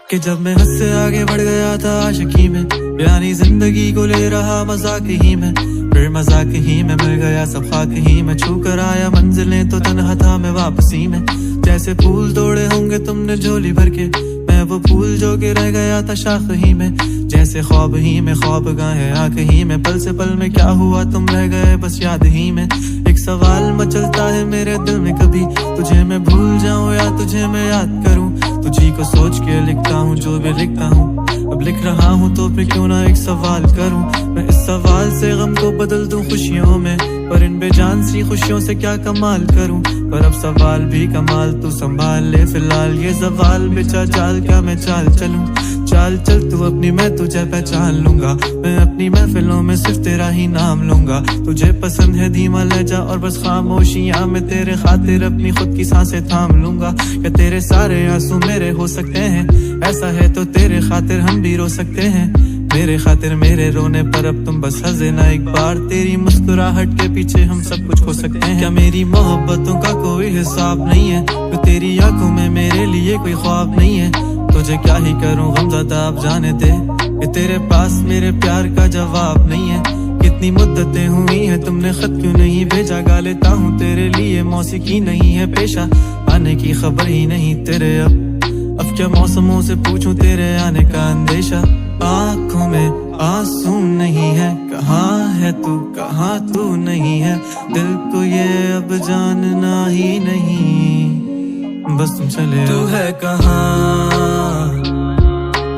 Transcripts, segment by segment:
कि जब मैं हद से आगे बढ़ गया था आशिकी में, यानी जिंदगी को ले रहा मजाक ही में, फिर मजाक ही में मिल गया सब खाक ही में, छू कर आया मंजिलें तो तन्हा था मैं वापसी में। जैसे फूल तोड़े होंगे तुमने झोली भर के, मैं वो फूल जो कि रह गया था शाख ही में। जैसे ख्वाब ही में ख्वाब गाहे आंख ही में, पल से पल में क्या हुआ तुम रह गए बस याद ही में। एक सवाल मचलता है मेरे दिल में, कभी तुझे मैं भूल जाऊं या तुझे मैं याद करूं। तुझी को सोच के लिखता हूँ जो भी लिखता हूँ, अब लिख रहा हूँ तो फिर क्यों ना एक सवाल करूं। मैं इस सवाल से गम को बदल दूं खुशियों में, पर इन बेजान सी खुशियों से क्या कमाल करूं। पर अब सवाल भी कमाल तू संभाल ले फिलहाल, ये सवाल बेचा जाल क्या मैं चाल चलूं। चाल चल तू अपनी मैं तुझे पहचान लूंगा, मैं अपनी महफिलों में सिर्फ तेरा ही नाम लूंगा। तुझे पसंद है धीमा लहजा और बस खामोशियां, मैं तेरे खातिर अपनी खुद की सांसें थाम लूंगा। क्या तेरे सारे आंसू मेरे हो सकते हैं, ऐसा है तो तेरे खातिर हम भी रो सकते हैं। मेरे खातिर मेरे रोने पर अब तुम बस हंसे ना एक बार, तेरी मुस्कुराहट के पीछे हम सब कुछ खो सकते हैं। क्या मेरी मोहब्बतों का कोई हिसाब नहीं है, तो तेरी आंखों में मेरे लिए कोई ख्वाब नहीं है। तुझे क्या ही करूं गमज़दा अब जाने दे, कि तेरे पास मेरे प्यार का जवाब नहीं है। कितनी मुद्दतें हुई हैं तुमने खत क्यों नहीं भेजा, गा लेता हूँ तेरे लिए मौसीकी नहीं है पेशा। आने की खबर ही नहीं तेरे अब क्या मौसमों से पूछूं तेरे आने का अंदेशा। आँखों में आंसू नहीं है, कहाँ है तू कहाँ तू नहीं है, दिल को ये अब जानना ही नहीं, बस तुम चले। तू है कहाँ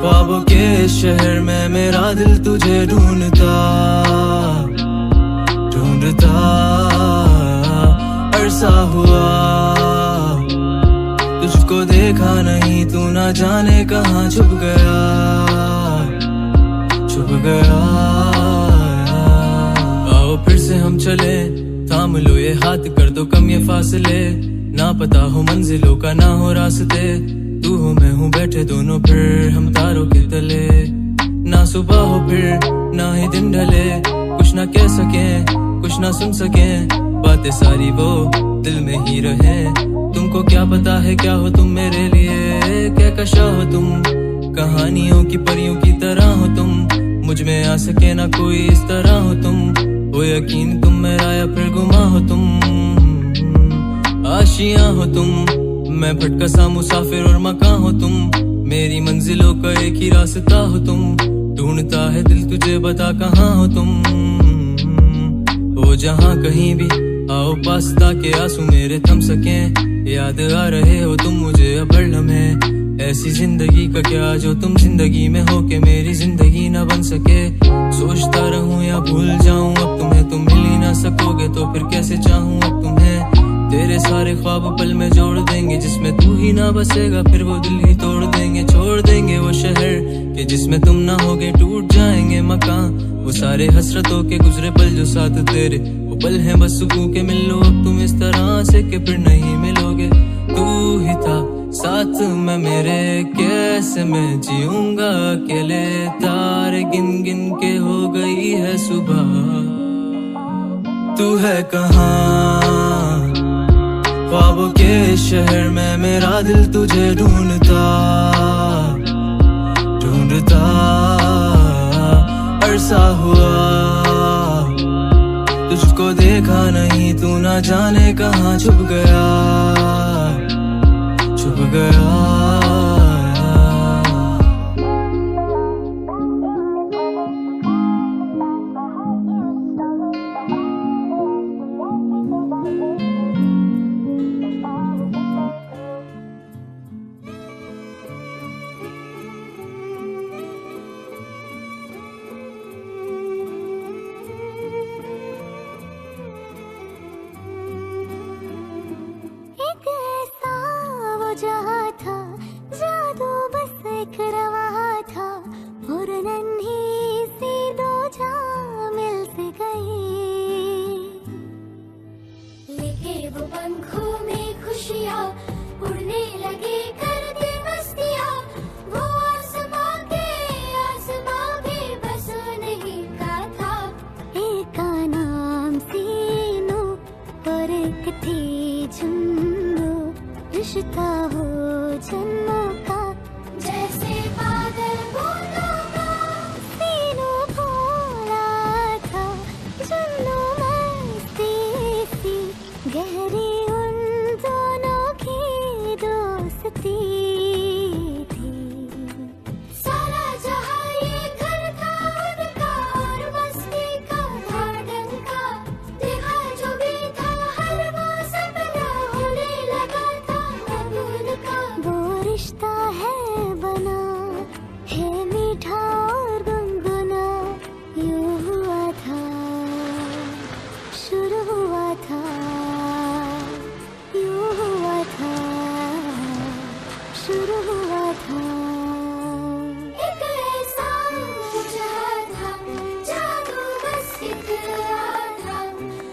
ख्वाबों के शहर में, मेरा दिल तुझे ढूंढता ढूंढता अरसा हुआ। तुझको देखा नहीं तू ना जाने कहाँ छुप गया छुप गया। आओ फिर से हम चले, थाम लो ये हाथ कर दो कम ये फासले, ना पता हो मंजिलों का ना हो रास्ते। तू हो मैं हूँ बैठे दोनों फिर हम तारों के तले, ना सुबह हो फिर ना ही दिन ढले। कुछ ना कह सके कुछ ना सुन सके, बातें सारी वो दिल में ही रहे। तुमको क्या पता है क्या हो तुम मेरे लिए, क्या कशा हो तुम कहानियों की परियों की तरह हो तुम। मुझ में आ सके ना कोई इस तरह हो तुम, वो यकीन तुम मेरा या फिर गुमा हो तुम। आशियां हो तुम, मैं भटका सा मुसाफिर और मकान हो तुम, मेरी मंजिलों का एक ही रास्ता हो तुम। ढूंढता है दिल तुझे बता कहाँ हो तुम, वो जहाँ कहीं भी आओ पास ताकि आंसू मेरे थम सके। याद आ रहे हो तुम मुझे अब हर लम्हे, ऐसी जिंदगी का क्या जो तुम जिंदगी में हो के मेरी जिंदगी ना बन सके। सोचता रहूं या भूल जाऊं अब तुम्हें, तुम मिल ही ना सकोगे तो फिर कैसे चाहूं अब तुम्हें। तेरे सारे ख्वाब पल में जोड़ देंगे, जिसमें तू ही ना बसेगा फिर वो दिल ही तोड़ देंगे। छोड़ देंगे वो शहर के जिसमें तुम ना होगे, टूट जाएंगे मकान वो सारे हसरतों के गुजरे पल जो साथ तेरे वो पल हैं बस सुकून के। मिल लो अब तुम इस तरह से कि फिर नहीं मिलोगे। तू ही था साथ में मेरे, कैसे मैं जीऊंगा अकेले। तारे गिन गिन के हो गई है सुबह, तू है कहाँ ख्वाबों के शहर में, मेरा दिल तुझे ढूंढता ढूंढता अरसा हुआ। तुझको देखा नहीं तू ना जाने कहाँ छुप गया छुप गया। जहाँ था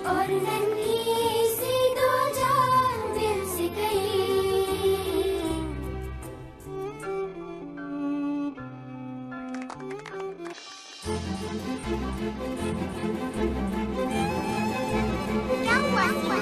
और नन्ही सी दो जान दिल से कही। क्या हुआ?